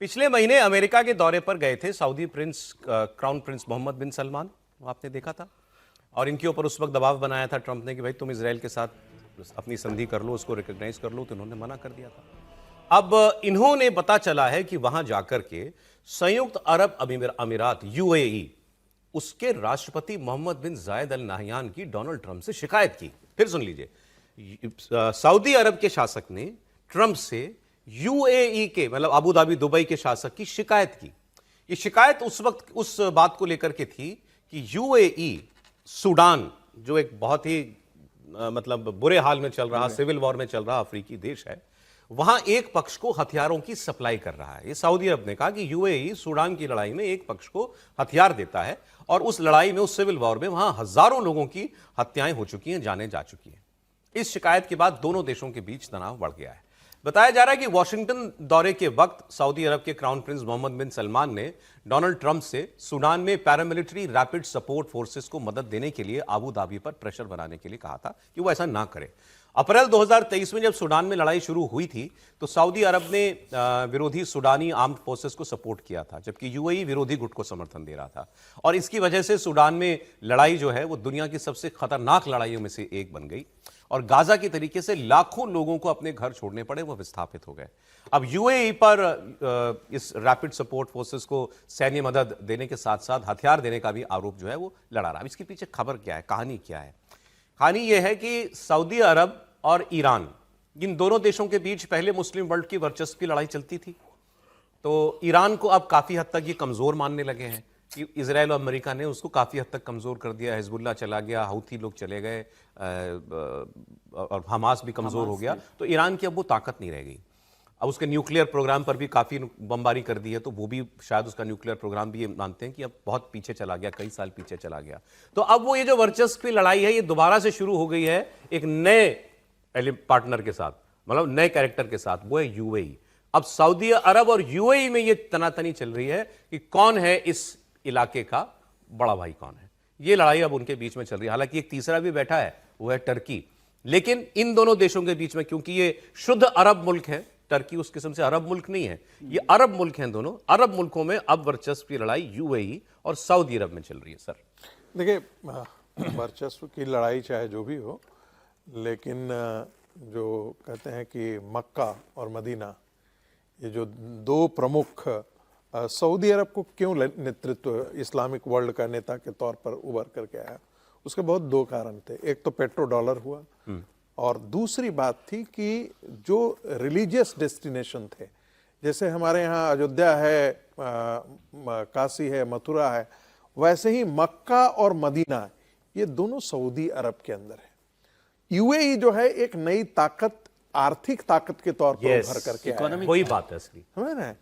पिछले महीने अमेरिका के दौरे पर गए थे सऊदी क्राउन प्रिंस मोहम्मद बिन सलमान। वो आपने देखा था और इनके ऊपर उस वक्त दबाव बनाया था ट्रंप ने कि भाई तुम इजराइल के साथ अपनी संधि कर लो, उसको रिकॉग्नाइज कर लो, तो इन्होंने मना कर दिया था। अब इन्होंने पता चला है कि वहां जाकर के संयुक्त अरब अमीरात यूएई उसके राष्ट्रपति मोहम्मद बिन जायद अल नाहयान की डोनाल्ड ट्रंप से शिकायत की। फिर सुन लीजिए, सऊदी अरब के शासक ने ट्रंप से यूएई के मतलब अबू धाबी दुबई के शासक की शिकायत की। ये शिकायत उस वक्त उस बात को लेकर के थी कि यूएई सूडान, जो एक बहुत ही मतलब बुरे हाल में चल रहा, सिविल वॉर में चल रहा अफ्रीकी देश है, वहां एक पक्ष को हथियारों की सप्लाई कर रहा है। ये सऊदी अरब ने कहा कि यूएई सूडान की लड़ाई में एक पक्ष को हथियार देता है और उस लड़ाई में, उस सिविल वॉर में वहां हजारों लोगों की हत्याएं हो चुकी हैं, जानें जा चुकी हैं। इस शिकायत के बाद दोनों देशों के बीच तनाव बढ़ गया है। बताया जा रहा है कि वॉशिंगटन दौरे के वक्त सऊदी अरब के क्राउन प्रिंस मोहम्मद बिन सलमान ने डोनाल्ड ट्रंप से सूडान में पैरामिलिट्री रैपिड सपोर्ट फोर्सेस को मदद देने के लिए अबू धाबी पर प्रेशर बनाने के लिए कहा था कि वो ऐसा ना करे। अप्रैल 2023 में जब सूडान में लड़ाई शुरू हुई थी तो सऊदी अरब ने विरोधी सूडानी आर्म्ड फोर्सेस को सपोर्ट किया था, जबकि यूएई विरोधी गुट को समर्थन दे रहा था। और इसकी वजह से सूडान में लड़ाई जो है वो दुनिया की सबसे खतरनाक लड़ाइयों में से एक बन गई और गाजा की तरीके से लाखों लोगों को अपने घर छोड़ने पड़े, वो विस्थापित हो गए। अब यूएई पर इस रैपिड सपोर्ट फोर्सेस को सैन्य मदद देने के साथ साथ हथियार देने का भी आरोप जो है वो लड़ा रहा है। इसके पीछे खबर क्या है, कहानी क्या है? कहानी यह है कि सऊदी अरब और ईरान, इन दोनों देशों के बीच पहले मुस्लिम वर्ल्ड की वर्चस्व की लड़ाई चलती थी, तो ईरान को अब काफी हद तक ये कमजोर मानने लगे हैं कि इजराइल और अमेरिका ने उसको काफी हद तक कमजोर कर दिया। हिजबुल्लाह चला गया, हouthi लोग चले गए और हमास भी कमजोर हो गया, तो ईरान की अब वो ताकत नहीं रह गई। अब उसके न्यूक्लियर प्रोग्राम पर भी काफी बमबारी कर दी है, तो वो भी शायद उसका न्यूक्लियर प्रोग्राम भी ये मानते हैं कि अब बहुत पीछे चला गया, कई साल पीछे चला गया। तो अब वो ये जो वर्चस्व की लड़ाई है ये दोबारा से शुरू हो गई है एक नए पार्टनर के साथ, मतलब नए कैरेक्टर के साथ, वो है यूएई। अब सऊदी अरब और यूएई में ये तनातनी चल रही है कि कौन है इस इलाके का बड़ा भाई, कौन है। ये लड़ाई अब उनके बीच में चल रही है। हालांकि एक तीसरा भी बैठा है, वो है टर्की, लेकिन इन दोनों देशों के बीच में, क्योंकि ये शुद्ध अरब मुल्क है, टर्की उस किस्म से अरब मुल्क नहीं है, ये अरब मुल्क हैं दोनों। अरब मुल्कों में अब वर्चस्व की लड़ाई यूएई और सऊदी अरब में चल रही है। सर देखिए, वर्चस्व की लड़ाई चाहे जो भी हो, लेकिन जो कहते हैं कि मक्का और मदीना, ये जो दो प्रमुख, सऊदी अरब को क्यों नेतृत्व इस्लामिक वर्ल्ड का नेता के तौर पर उभर करके आया, उसके बहुत दो कारण थे। एक तो पेट्रो डॉलर हुआ और दूसरी बात थी कि जो रिलीजियस डेस्टिनेशन थे, जैसे हमारे यहाँ अयोध्या है, काशी है, मथुरा है, वैसे ही मक्का और मदीना, ये दोनों सऊदी अरब के अंदर है। यूएई जो है एक नई ताकत, आर्थिक ताकत के तौर पर उभर करके आया। वही बात है असली, है ना।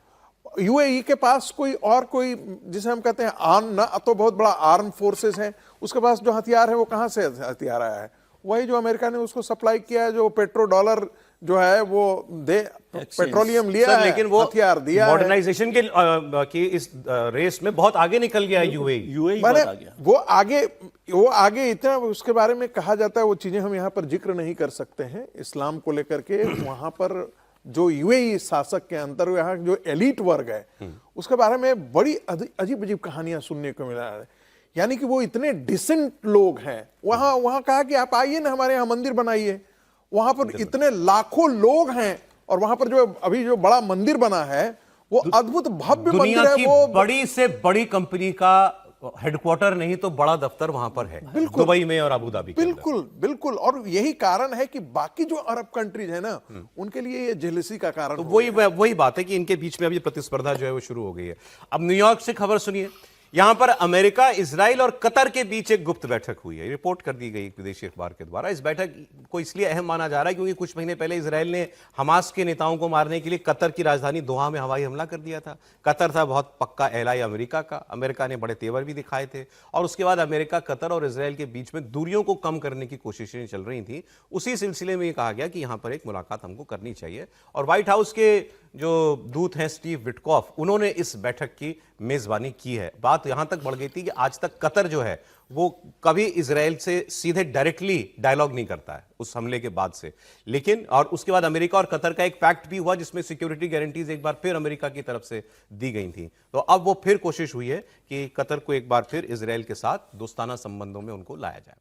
यूएई के पास कोई जिसे हम कहते हैं ना तो बहुत बड़ा आर्म फोर्सेस है, उसके पास जो हथियार है वो कहां से हथियार आया है? वही जो अमेरिका ने उसको सप्लाई किया है, जो पेट्रो डॉलर जो है वो पेट्रोलियम लिया है, लेकिन वो हथियार दिया है। मॉडर्नाइजेशन की इस रेस में बहुत आगे निकल गया है यूएई। वो आगे इतना, उसके बारे में कहा जाता है, वो चीजें हम यहाँ पर जिक्र नहीं कर सकते हैं इस्लाम को लेकर के। वहां पर जो यूएई शासक के अंतर यहाँ जो एलीट वर्ग है, उसके बारे में बड़ी अजीब अजीब कहानियां सुनने को मिला है। यानी कि वो इतने डिसेंट लोग हैं। वहां कहा कि आप आइए ना, हमारे यहाँ मंदिर बनाइए। वहां पर इतने लाखों लोग हैं और वहां पर जो अभी जो बड़ा मंदिर बना है वो अद्भुत भव्य मंदिर है। वो बड़ी से बड़ी कंपनी का हेडक्वार्टर नहीं तो बड़ा दफ्तर वहां पर है, दुबई में और अबू धाबी। बिल्कुल बिल्कुल। और यही कारण है कि बाकी जो अरब कंट्रीज है ना, उनके लिए ये जेलसी का कारण। तो वही बात है कि इनके बीच में अभी प्रतिस्पर्धा जो है वो शुरू हो गई है। अब न्यूयॉर्क से खबर सुनिए, यहां पर अमेरिका, इजराइल और कतर के बीच एक गुप्त बैठक हुई है, रिपोर्ट कर दी गई एक विदेशी अखबार के द्वारा। इस बैठक को इसलिए अहम माना जा रहा है क्योंकि कुछ महीने पहले इजराइल ने हमास के नेताओं को मारने के लिए कतर की राजधानी दोहा में हवाई हमला कर दिया था। कतर था बहुत पक्का एलाई अमेरिका का, अमेरिका ने बड़े तेवर भी दिखाए थे और उसके बाद अमेरिका, कतर और इजराइल के बीच में दूरियों को कम करने की कोशिशें चल रही थी। उसी सिलसिले में ये कहा गया कि यहां पर एक मुलाकात हमको करनी चाहिए और व्हाइट हाउस के जो दूत हैं स्टीव विटकॉफ, उन्होंने इस बैठक की मेजबानी की है। बात यहां तक बढ़ गई थी कि आज तक कतर जो है वो कभी इजराइल से सीधे डायरेक्टली डायलॉग नहीं करता है उस हमले के बाद से, लेकिन और उसके बाद अमेरिका और कतर का एक पैक्ट भी हुआ जिसमें सिक्योरिटी गारंटीज एक बार फिर अमेरिका की तरफ से दी गई थी। तो अब वो फिर कोशिश हुई है कि कतर को एक बार फिर इजराइल के साथ दोस्ताना संबंधों में उनको लाया जाए।